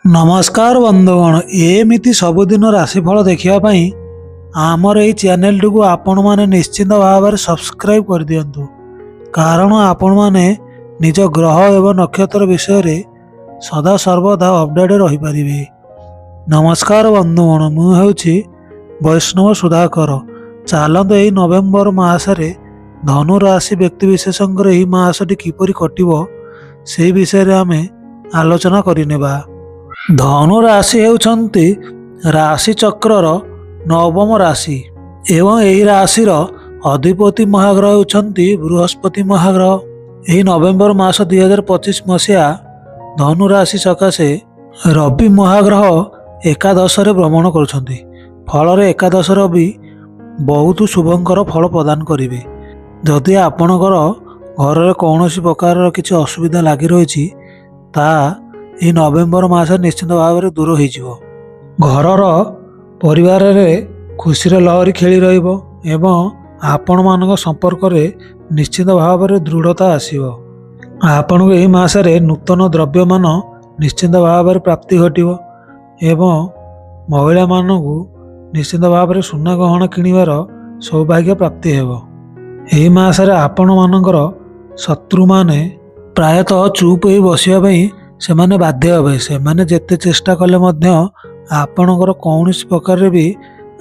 नमस्कार बंधुगण एमती सबुदिन राशिफल देखापी आमर ये चैनल टी आपण मैंने निश्चित भाव में सब्सक्राइब कर दिंतु कारण आपण मैंने निज ग्रह एवं नक्षत्र विषय सदा सर्वदा अपडेट रहीपर। नमस्कार बंधुगण मुझे वैष्णव सुधाकर। चलते यही नवेम्बर मसरे धनु राशि व्यक्तिविशेषकर यह मासटी किपरि कटिबो से विषय आम आलोचना करनेबा। धनु राशि हेउछंती राशि चक्रर नवम राशि एवं यही राशिर अधिपति महाग्रह हेउछंती बृहस्पति महाग्रह। यही नवेम्बर मास 2025 मसीहा धनु राशि सकाशे रवि महाग्रह एकादश भ्रमण करुछंती। फल एकादश रवि बहुत शुभंकर फल प्रदान करेंगे। जदि आपणकर घर कौन प्रकार किसी असुविधा लगी रही यह नवेम्बर मास निश्चित भाव में दूर हो घर परिवार खुशी लहरी खेली एवं आपण मान संपर्क में निश्चित भाव में दृढ़ता आसो। आपण को यही मासरे नूतन द्रव्यमान निश्चित भाव में प्राप्ति घटव एवं महिला मानू निश्चित भाव में सुना गहना किणवार सौभाग्य प्राप्ति हो। यही मासरे आपण मानकर शत्रु माने प्रायतः चुप हो बसवाई से माने बाध्य हे। से माने जेते चेष्टा कले मध्य आपणकर कौन प्रकार भी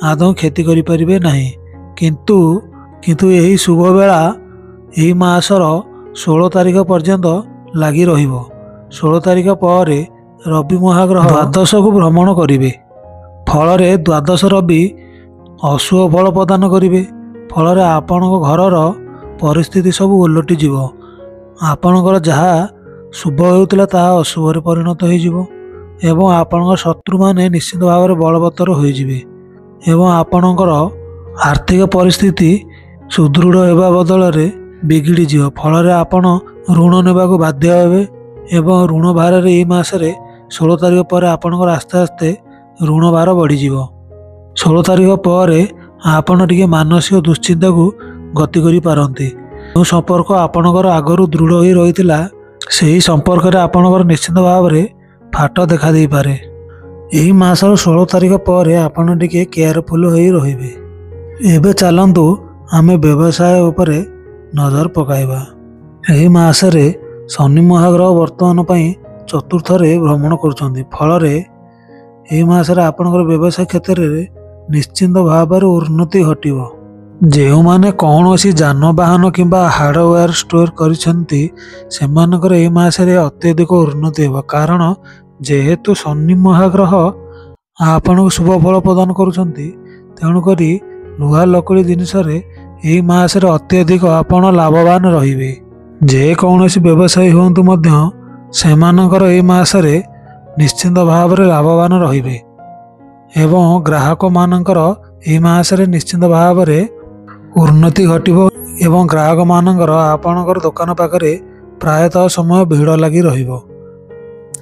आदौ क्षति करें ना। किंतु यही शुभ बेला यही मासर 16 तारिख पर्यंत लगी रहिबो। 16 तारिख पर रवि महाग्रह द्वादश को भ्रमण करेंगे। फल द्वादश रवि अशुभ फल प्रदान करेंगे। फल आपण घर परिस्थिति सब ओलटि जीव। आपणकर जहाँ शुभ होता ताहा अशुभ परिणत हो आपण शत्रु माने निश्चित भाव में बलवत्तर हो आपणकर आर्थिक परिस्थिति सुदृढ़ होगा बदल बिगिड़ी जीव। फल आपण ऋण नेबा को बाध्य हे एवं ऋण भार यही मासरे 16 तारिख पर आपणकर आस्ते आस्ते ऋण भार बढ़ी 16 तारिख पर आपण टिके मानसिक दुश्चिंता को गति करि पारंती। जो संपर्क आपणकर आगरू दृढ़ हो रही से ही संपर्क में आपणकर निश्चित भाव में फाट देखा दे पारे। यही मासर 16 तारिख पर आपण टिके केयरफुल हो रही। एबे चलतु आम व्यवसाय उपरे नजर पकाइबा। यही मासरे शनि महाग्रह वर्तमान पई चतुर्थ रे भ्रमण करुछंती। फल यही मासरे आपणकर व्यवसाय क्षेत्र में निश्चित भाव में उन्नति घटिबो। जो माने कौन सी जानवाहन किंबा हार्डवेयर स्टोर करिसेंती सेमानकर एही मासरे अत्यधिक उन्नति हो। कारण जेहेतु शनि महाग्रह आपण को शुभ फल प्रदान करुछंती तेणुकरी लुहा लकड़ी जिनिस यही मासरे अत्यधिक आपण लाभवान रहिबे। जे कौनसी व्यवसायी हुंतु मध्य सेमानकर एही मासरे निश्चित भाव में लाभवान रहिबे एवं ग्राहक मानकर एही मासरे निश्चित भाव में उन्नति घटिबो एवं ग्राहक मानकर आपणकर दुकान पाखरे प्रायतः समय भीड़ लगी रहिबो।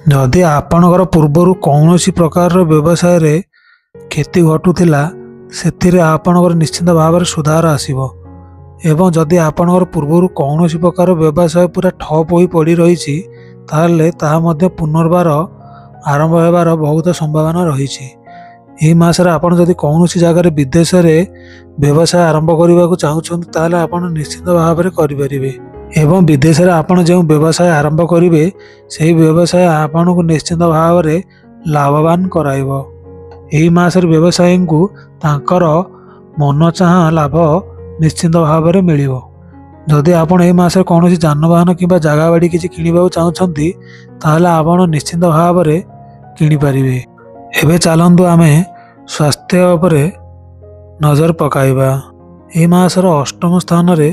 जदि आपणकर पूर्वर कौनसी प्रकार व्यवसाय रे क्षति घटुथिला सेथिरे आपणकर निश्चित भाव में सुधार आसिबो एवं जदि आपणकर पूर्वर कौनसी प्रकार व्यवसाय पूरा ठप होई पड़ी रही ताहले ताहा मध्य पुनर्बार आरंभ होबार बहुत संभावना रही। यही मासरे आपण जदि कौन सी जगार विदेश में व्यवसाय आरंभ करने को चाहूँगी ताहले आपण निश्चित भाव में करें एवं विदेश में आपण जो व्यवसाय आरंभ करेंगे से व्यवसाय आपण को निश्चित भाव में लाभवान कराइबो। यही मासरे व्यवसायी को तांकर मन चाह लाभ निश्चित भाव में मिलिबो। जदि आपण यही मासरे कौन सी जानवाहन किंबा जगह बाड़ी किसी किणवा चाहूँगी ताहले आपण निश्चित भाव में किणिपारे। एबे चलतु आम स्वास्थ्य उपरे नजर पकाइबा। यह मासर अष्टम स्थान रे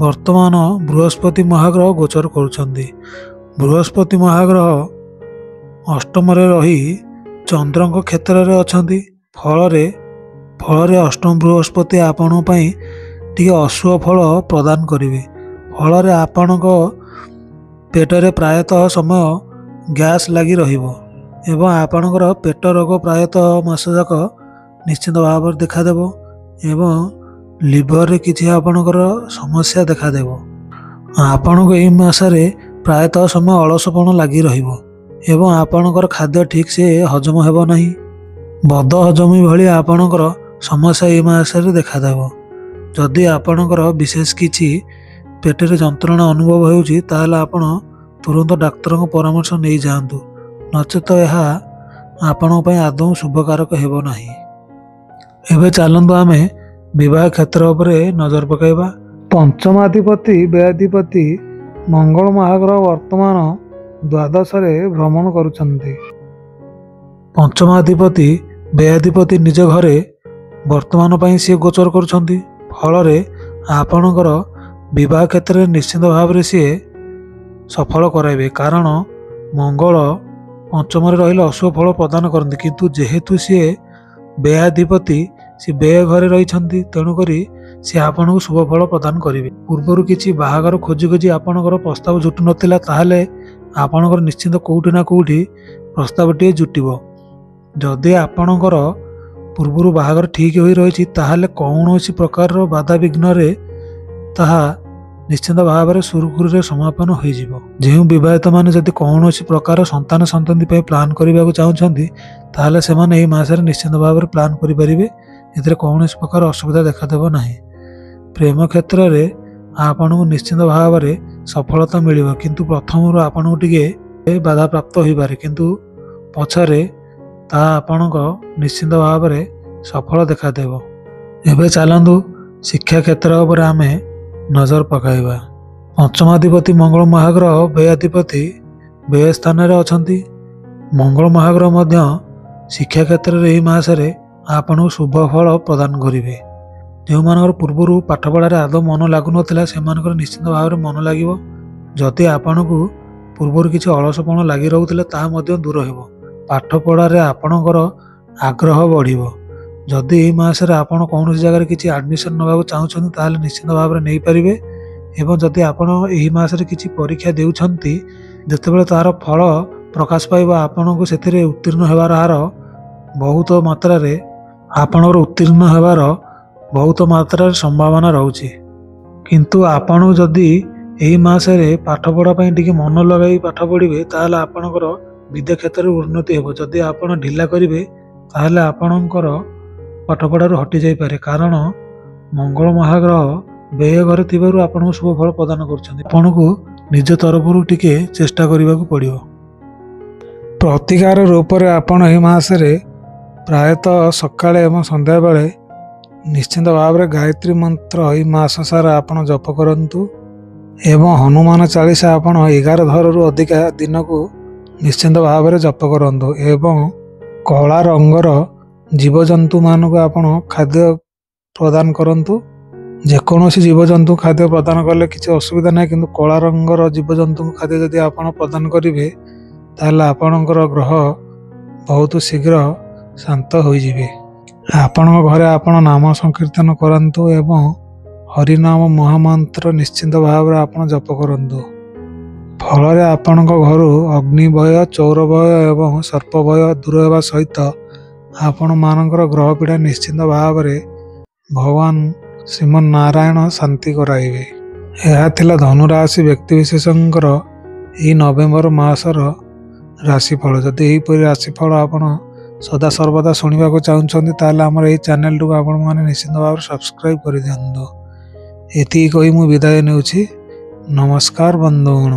वर्तमान बृहस्पति महाग्रह गोचर करुछंती। बृहस्पति महाग्रह अष्टम रे रही चंद्र क्षेत्र रे अछंती। फल अष्टम बृहस्पति आपण पई टिके अशुभ फल प्रदान करिवे। फल आपण पेटरे प्रायतः समय गैस लगी रहिबो एवं आपणकर पेट रोग प्रायतः मास जाक निश्चित भाव में देखादेव एवं लिवर रे किसी आपणकर समस्या देखादेव। आपण को यही मासरे प्रायतः समय अलसपण लगी रहिबो ଏବଂ ଆପଣଙ୍କର ଖାଦ୍ୟ ଠିକ୍ ସେ ହଜମ ହେବ ନାହିଁ। ବଦ ହଜମି ଭଳି ଆପଣଙ୍କର ସମସ୍ୟା ଏହି ମାସରେ ଦେଖାଦେବ। ଯଦି ଆପଣଙ୍କର ବିଶେଷ କିଛି ପେଟରେ ଯନ୍ତ୍ରଣା ଅନୁଭବ ହେଉଛି ତାହେଲେ ଆପଣ ତୁରନ୍ତ ଡାକ୍ତରଙ୍କ ପରାମର୍ଶ ନେଇଯାଆନ୍ତୁ, ନଚେତ ଏହା ଆପଣଙ୍କ ପାଇଁ ଆଦୌ ଶୁଭକାରକ ହେବ ନାହିଁ। ଏବେ ଚାଲନ୍ତୁ ଆମେ ବିବାହ କ୍ଷେତ୍ର ଉପରେ ନଜର ପକାଇବା। ପଞ୍ଚମାଧିପତି ବ୍ୟୟାଧିପତି ମଙ୍ଗଳ ମହାଗ୍ରହ ବର୍ତ୍ତମାନ ଦ୍ୱାଦଶରେ ଭ୍ରମଣ କରୁଛନ୍ତି। ପଞ୍ଚମାଧିପତି ବ୍ୟୟାଧିପତି ନିଜ ଘରେ ବର୍ତ୍ତମାନ ପାଇଁ ସିଏ ଗୋଚର କରୁଛନ୍ତି। ଫଳରେ ଆପଣଙ୍କର ବିବାହ କ୍ଷେତ୍ରରେ ନିଶ୍ଚିତ ଭାବରେ ସିଏ ସଫଳ କରାଇବେ, କାରଣ ମଙ୍ଗଳ ପଞ୍ଚମରେ ରହିଲେ ଅଶୁଭ ଫଳ ପ୍ରଦାନ କରନ୍ତି। କିନ୍ତୁ ଯେହେତୁ ସିଏ ବ୍ୟୟାଧିପତି, ସେ ବ୍ୟୟ ଘରେ ରହିଛନ୍ତି, ତେଣୁକରି ସେ ଆପଣଙ୍କୁ ଶୁଭ ଫଳ ପ୍ରଦାନ କରିବେ। ପୂର୍ବରୁ କିଛି ବାହାଘର ଖୋଜି ଖୋଜି ଆପଣଙ୍କର ପ୍ରସ୍ତାବ ଜୁଟୁ ନଥିଲା, ତାହେଲେ ଆପଣଙ୍କର ନିଶ୍ଚିତ କେଉଁଠି ନା କେଉଁଠି ପ୍ରସ୍ତାବଟିଏ ଜୁଟିବ। ଯଦି ଆପଣଙ୍କର ପୂର୍ବରୁ ବାହାଘର ଠିକ୍ ହୋଇ ରହିଛି ତାହେଲେ କୌଣସି ପ୍ରକାରର ବାଧାବିଘ୍ନରେ ତାହା ନିଶ୍ଚିତ ଭାବରେ ସୁରୁଖୁରୁରେ ସମାପନ ହୋଇଯିବ। ଯେଉଁ ବିବାହିତମାନେ ଯଦି କୌଣସି ପ୍ରକାର ସନ୍ତତି ପାଇଁ ପ୍ଲାନ୍ କରିବାକୁ ଚାହୁଁଛନ୍ତି ତାହେଲେ ସେମାନେ ଏହି ମାସରେ ନିଶ୍ଚିତ ଭାବରେ ପ୍ଲାନ୍ କରିପାରିବେ। ଏଥିରେ କୌଣସି ପ୍ରକାର ଅସୁବିଧା ଦେଖାଦେବ ନାହିଁ। ପ୍ରେମ କ୍ଷେତ୍ରରେ ଆପଣଙ୍କୁ ନିଶ୍ଚିତ ଭାବରେ ସଫଳତା ମିଳିବ, କିନ୍ତୁ ପ୍ରଥମରୁ ଆପଣଙ୍କୁ ଟିକେ ବାଧାପ୍ରାପ୍ତ ହୋଇପାରେ, କିନ୍ତୁ ପଛରେ ତାହା ଆପଣଙ୍କ ନିଶ୍ଚିତ ଭାବରେ ସଫଳ ଦେଖାଦେବ। ଏବେ ଚାଲନ୍ତୁ ଶିକ୍ଷା କ୍ଷେତ୍ର ଉପରେ ଆମେ ନଜର ପକାଇବା। ପଞ୍ଚମାଧିପତି ମଙ୍ଗଳ ମହାଗ୍ରହ ବ୍ୟୟାଧିପତି ବ୍ୟୟ ସ୍ଥାନରେ ଅଛନ୍ତି। ମଙ୍ଗଳ ମହାଗ୍ରହ ମଧ୍ୟ ଶିକ୍ଷା କ୍ଷେତ୍ରରେ ଏହି ମାସରେ ଆପଣଙ୍କୁ ଶୁଭ ଫଳ ପ୍ରଦାନ କରିବେ। ଯେଉଁମାନଙ୍କର ପୂର୍ବରୁ ପାଠପଢ଼ାରେ ଆଦୌ ମନ ଲାଗୁନଥିଲା ସେମାନଙ୍କର ନିଶ୍ଚିତ ଭାବରେ ମନ ଲାଗିବ। ଯଦି ଆପଣଙ୍କୁ ପୂର୍ବରୁ କିଛି ଅଳସପଣ ଲାଗି ରହୁଥିଲେ ତାହା ମଧ୍ୟ ଦୂର ହେବ। ପାଠପଢ଼ାରେ ଆପଣଙ୍କର ଆଗ୍ରହ ବଢ଼ିବ। ଯଦି ଏହି ମାସରେ ଆପଣ କୌଣସି ଜାଗାରେ କିଛି ଆଡ଼ମିସନ୍ ନେବାକୁ ଚାହୁଁଛନ୍ତି ତାହେଲେ ନିଶ୍ଚିତ ଭାବରେ ନେଇପାରିବେ। ଏବଂ ଯଦି ଆପଣ ଏହି ମାସରେ କିଛି ପରୀକ୍ଷା ଦେଉଛନ୍ତି, ଯେତେବେଳେ ତାହାର ଫଳ ପ୍ରକାଶ ପାଇବ ଆପଣଙ୍କୁ ସେଥିରେ ଉତ୍ତୀର୍ଣ୍ଣ ହେବାର ହାର ବହୁତ ମାତ୍ରାରେ ସମ୍ଭାବନା ରହୁଛି। କିନ୍ତୁ ଆପଣ ଯଦି ଏହି ମାସରେ ପାଠପଢ଼ା ପାଇଁ ଟିକେ ମନ ଲଗାଇ ପାଠ ପଢ଼ିବେ ତାହେଲେ ଆପଣଙ୍କର ବିଦ୍ୟା କ୍ଷେତ୍ରରେ ଉନ୍ନତି ହେବ। ଯଦି ଆପଣ ଢିଲା କରିବେ ତାହେଲେ ଆପଣଙ୍କର ପାଠପଢ଼ାରୁ ହଟିଯାଇପାରେ, କାରଣ ମଙ୍ଗଳ ମହାଗ୍ରହ ବ୍ୟୟ ଘରେ ଥିବାରୁ ଆପଣଙ୍କୁ ଶୁଭ ଫଳ ପ୍ରଦାନ କରୁଛନ୍ତି। ଆପଣଙ୍କୁ ନିଜ ତରଫରୁ ଟିକେ ଚେଷ୍ଟା କରିବାକୁ ପଡ଼ିବ। ପ୍ରତିକାର ରୂପରେ ଆପଣ ଏହି ମାସରେ ପ୍ରାୟତଃ ସକାଳେ ଏବଂ ସନ୍ଧ୍ୟାବେଳେ ନିଶ୍ଚିତ ଭାବରେ ଗାୟତ୍ରୀ ମନ୍ତ୍ର ଏହି ମାସ ସାରା ଆପଣ ଜପ କରନ୍ତୁ ଏବଂ ହନୁମାନ ଚାଳିଶା ଆପଣ 11 ଥରରୁ ଅଧିକା ଦିନକୁ ନିଶ୍ଚିତ ଭାବରେ ଜପ କରନ୍ତୁ। ଏବଂ କଳା ରଙ୍ଗର ଜୀବଜନ୍ତୁମାନଙ୍କୁ ଆପଣ ଖାଦ୍ୟ ପ୍ରଦାନ କରନ୍ତୁ। ଯେକୌଣସି ଜୀବଜନ୍ତୁ ଖାଦ୍ୟ ପ୍ରଦାନ କଲେ କିଛି ଅସୁବିଧା ନାହିଁ, କିନ୍ତୁ କଳା ରଙ୍ଗର ଜୀବଜନ୍ତୁଙ୍କୁ ଖାଦ୍ୟ ଯଦି ଆପଣ ପ୍ରଦାନ କରିବେ ତାହେଲେ ଆପଣଙ୍କର ଗ୍ରହ ବହୁତ ଶୀଘ୍ର ଶାନ୍ତ ହୋଇଯିବେ। ଆପଣଙ୍କ ଘରେ ଆପଣ ନାମ ସଂକୀର୍ତ୍ତନ କରନ୍ତୁ ଏବଂ ହରିନାମ ମହାମନ୍ତ୍ର ନିଶ୍ଚିତ ଭାବରେ ଆପଣ ଜପ କରନ୍ତୁ। ଫଳରେ ଆପଣଙ୍କ ଘରୁ ଅଗ୍ନି ଭୟ, ଚୌର ଭୟ ଏବଂ ସର୍ପ ଭୟ ଦୂର ହେବା ସହିତ ଆପଣମାନଙ୍କର ଗ୍ରହ ପୀଡ଼ା ନିଶ୍ଚିତ ଭାବରେ ଭଗବାନ ଶ୍ରୀମନ୍ନାରାୟଣ ଶାନ୍ତି କରାଇବେ। ଏହା ଥିଲା ଧନୁରାଶି ବ୍ୟକ୍ତିବିଶେଷଙ୍କର ଏହି ନଭେମ୍ବର ମାସର ରାଶିଫଳ। ଯଦି ଏହିପରି ରାଶିଫଳ ଆପଣ ସଦାସର୍ବଦା ଶୁଣିବାକୁ ଚାହୁଁଛନ୍ତି ତାହେଲେ ଆମର ଏହି ଚ୍ୟାନେଲଟିକୁ ଆପଣମାନେ ନିଶ୍ଚିତ ଭାବରେ ସବସ୍କ୍ରାଇବ୍ କରିଦିଅନ୍ତୁ। ଏତିକି କହି ମୁଁ ବିଦାୟ ନେଉଛି। ନମସ୍କାର ବନ୍ଧୁଗଣ।